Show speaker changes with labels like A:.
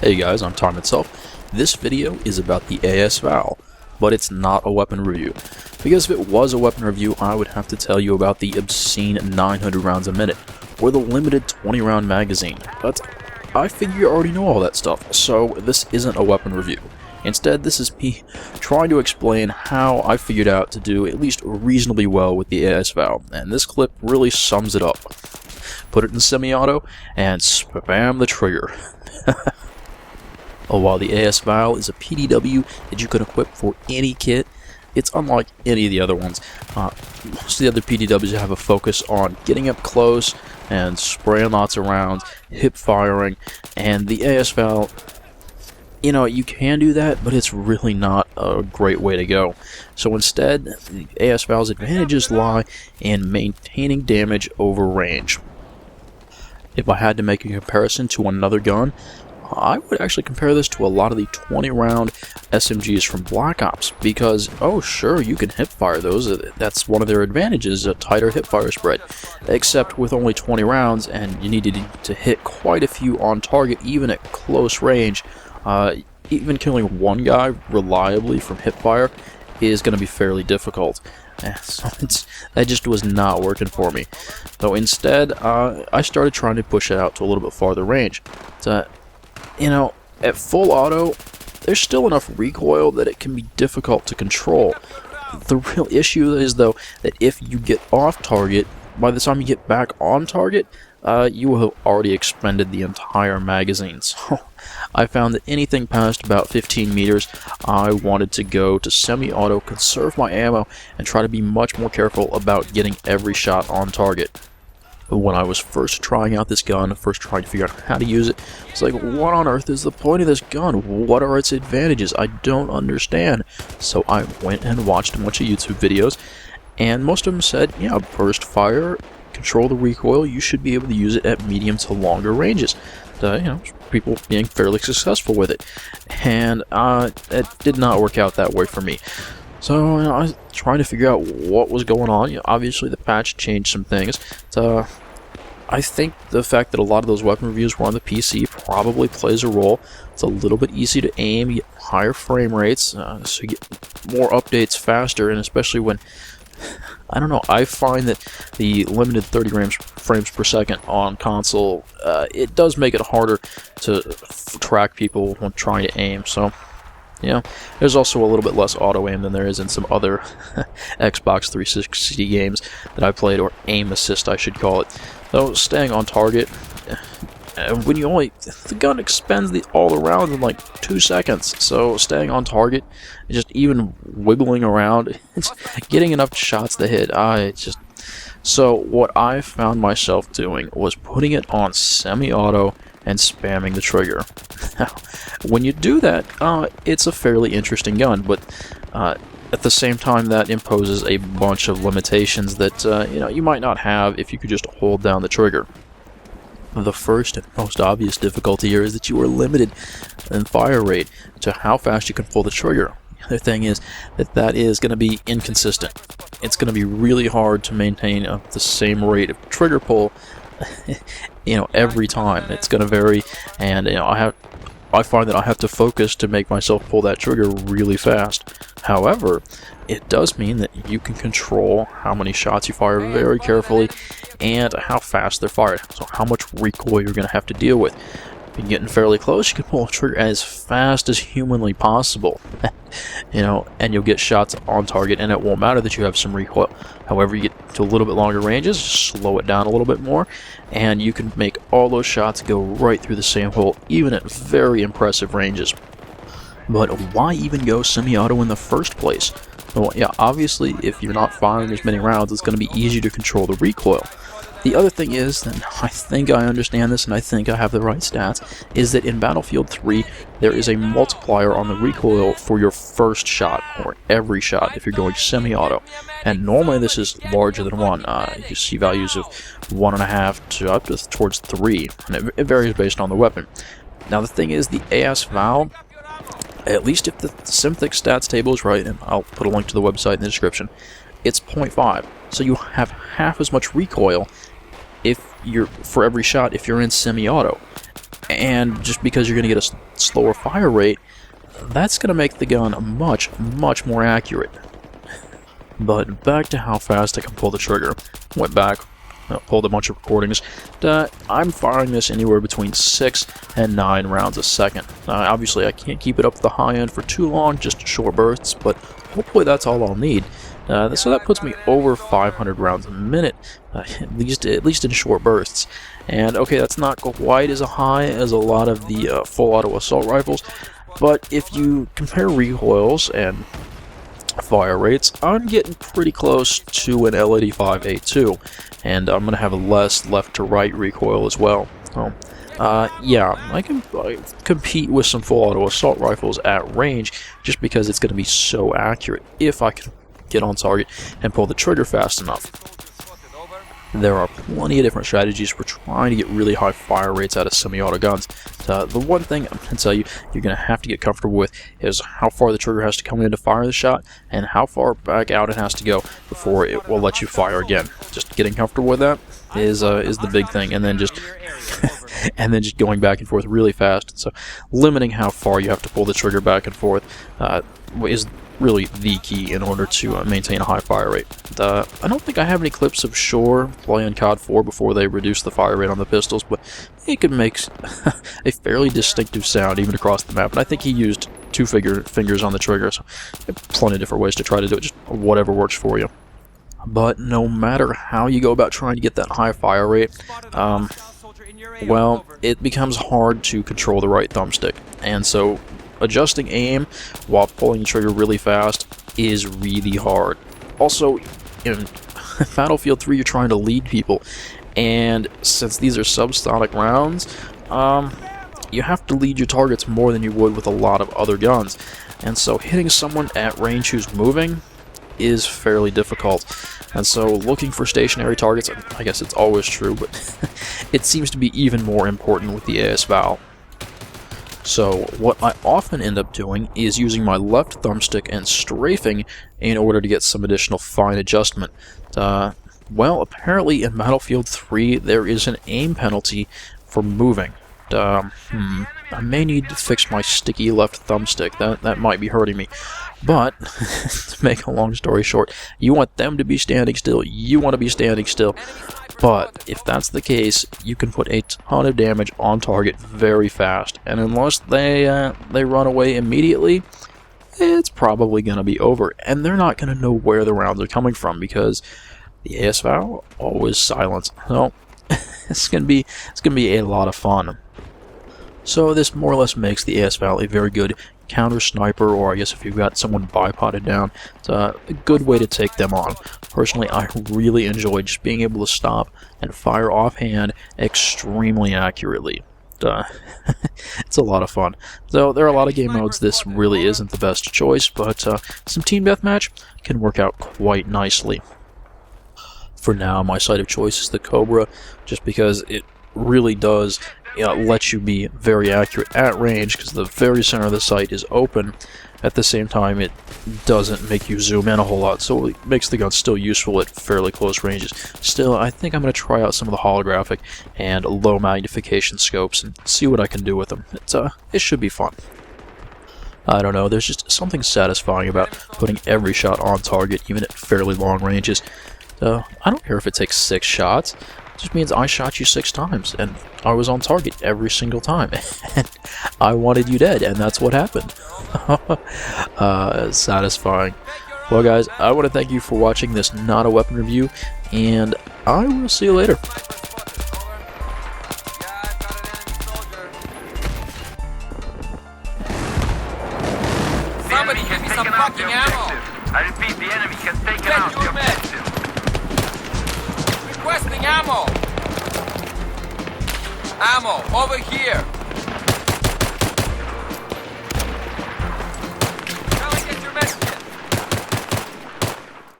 A: Hey guys, I'm Time Itself. This video is about the VAL, but it's not a weapon review. Because if it was a weapon review, I would have to tell you about the obscene 900 rounds a minute, or the limited 20 round magazine, but I figure you already know all that stuff, so this isn't a weapon review. Instead, this is me trying to explain how I figured out to do at least reasonably well with the VAL, and this clip really sums it up. Put it in semi-auto, and spam the trigger. While the VAL is a PDW that you can equip for any kit, it's unlike any of the other ones. Most of the other PDWs have a focus on getting up close and spraying lots of rounds, hip firing, and the VAL, you know, you can do that, but it's really not a great way to go. So instead, the VAL's advantages lie in maintaining damage over range. If I had to make a comparison to another gun, I would actually compare this to a lot of the 20 round SMGs from Black Ops, because, oh sure, you can hipfire those, that's one of their advantages, a tighter hipfire spread, except with only 20 rounds, and you needed to hit quite a few on target, even at close range. Even killing one guy reliably from hipfire is going to be fairly difficult. So that just was not working for me. So instead, I started trying to push it out to a little bit farther range. So, you know, at full auto, there's still enough recoil that it can be difficult to control. The real issue is, though, that if you get off target, by the time you get back on target, you will have already expended the entire magazine. So I found that anything past about 15 meters, I wanted to go to semi-auto, conserve my ammo, and try to be much more careful about getting every shot on target. When I was first trying out this gun, first trying to figure out how to use it, it's like, what on earth is the point of this gun? What are its advantages? I don't understand. So I went and watched a bunch of YouTube videos, and most of them said, yeah, burst fire, control the recoil, you should be able to use it at medium to longer ranges. You know, people being fairly successful with it. And it did not work out that way for me. So you know, I was trying to figure out what was going on. You know, obviously the patch changed some things. I think the fact that a lot of those weapon reviews were on the PC probably plays a role. It's a little bit easy to aim, you get higher frame rates, so you get more updates faster, and especially when, I don't know, I find that the limited 30 frames per second on console, it does make it harder to track people when trying to aim. So, you know, there's also a little bit less auto aim than there is in some other Xbox 360 games that I played, or aim assist I should call it. So staying on target, when you the gun expends all the rounds in like 2 seconds, so staying on target, just even wiggling around, it's getting enough shots to hit. So what I found myself doing was putting it on semi-auto and spamming the trigger. Now, when you do that, it's a fairly interesting gun, but at the same time, that imposes a bunch of limitations that you know, you might not have if you could just hold down the trigger. The first and most obvious difficulty here is that you are limited in fire rate to how fast you can pull the trigger. The other thing is that is going to be inconsistent. It's going to be really hard to maintain the same rate of trigger pull, you know, every time. It's going to vary, and you know, I find that I have to focus to make myself pull that trigger really fast. However, it does mean that you can control how many shots you fire very carefully and how fast they're fired. So how much recoil you're going to have to deal with. If you're getting fairly close, you can pull the trigger as fast as humanly possible. You know, and you'll get shots on target, and it won't matter that you have some recoil. However, you get to a little bit longer ranges, slow it down a little bit more, and you can make all those shots go right through the same hole, even at very impressive ranges. But why even go semi-auto in the first place? Well, yeah, obviously, if you're not firing as many rounds, it's going to be easier to control the recoil. The other thing is, and I think I understand this and I think I have the right stats, is that in Battlefield 3, there is a multiplier on the recoil for your first shot, or every shot, if you're going semi-auto. And normally this is larger than 1. You see values of 1.5 to up to towards 3, and it varies based on the weapon. Now the thing is, the VAL, at least if the Symthic stats table is right, and I'll put a link to the website in the description, it's 0.5. So you have half as much recoil if you're for every shot if you're in semi-auto. and just because you're going to get a slower fire rate, that's going to make the gun much, much more accurate. But back to how fast I can pull the trigger. Went back, pulled a bunch of recordings. I'm firing this anywhere between 6 and 9 rounds a second. Obviously, I can't keep it up at the high end for too long, just short bursts, but hopefully that's all I'll need. So that puts me over 500 rounds a minute, at least in short bursts. And okay, that's not quite as high as a lot of the full auto assault rifles, but if you compare recoils and fire rates, I'm getting pretty close to an L85A2, and I'm going to have a less left to right recoil as well. So, yeah, I can compete with some full auto assault rifles at range just because it's going to be so accurate if I can get on target and pull the trigger fast enough. There are plenty of different strategies for trying to get really high fire rates out of semi-auto guns. The one thing I'm going to tell you you're going to have to get comfortable with is how far the trigger has to come in to fire the shot and how far back out it has to go before it will let you fire again. Just getting comfortable with that is the big thing, and then just and then just going back and forth really fast. So limiting how far you have to pull the trigger back and forth is really the key in order to maintain a high fire rate. I don't think I have any clips of Shore playing COD 4 before they reduced the fire rate on the pistols, but it could make a fairly distinctive sound even across the map, and I think he used two fingers on the trigger, so plenty of different ways to try to do it, just whatever works for you. But no matter how you go about trying to get that high fire rate, well, it becomes hard to control the right thumbstick, and so adjusting aim while pulling the trigger really fast is really hard. Also, in Battlefield 3 you're trying to lead people, and since these are subsonic rounds, you have to lead your targets more than you would with a lot of other guns, and so hitting someone at range who's moving is fairly difficult. And so looking for stationary targets, I guess it's always true, but it seems to be even more important with the AS VAL. So what I often end up doing is using my left thumbstick and strafing in order to get some additional fine adjustment. Well, apparently in Battlefield 3 there is an aim penalty for moving. I may need to fix my sticky left thumbstick. That might be hurting me. But, to make a long story short, you want them to be standing still, you want to be standing still. But if that's the case, you can put a ton of damage on target very fast, and unless they run away immediately, it's probably going to be over, and they're not going to know where the rounds are coming from because the AS VAL always silent. So it's going to be a lot of fun. So this more or less makes the AS VAL a very good counter sniper, or I guess if you've got someone bipoded down, it's a good way to take them on. Personally, I really enjoy just being able to stop and fire offhand extremely accurately. It's a lot of fun. So there are a lot of game modes this really isn't the best choice, but some team deathmatch can work out quite nicely. For now, my site of choice is the Cobra, just because it really does let you be very accurate at range, because the very center of the sight is open. At the same time, it doesn't make you zoom in a whole lot, so it makes the gun still useful at fairly close ranges. Still, I think I'm going to try out some of the holographic and low magnification scopes and see what I can do with them. It should be fun. I don't know, there's just something satisfying about putting every shot on target, even at fairly long ranges. I don't care if it takes 6 shots. Just means I shot you 6 times, and I was on target every single time, and I wanted you dead, and that's what happened. Satisfying. Well guys, I want to thank you for watching this Not a Weapon review, and I will see you later.
B: Somebody give me some fucking ammo!
C: I repeat, the enemy has taken out the objective.
B: Requesting ammo! Ammo, over here!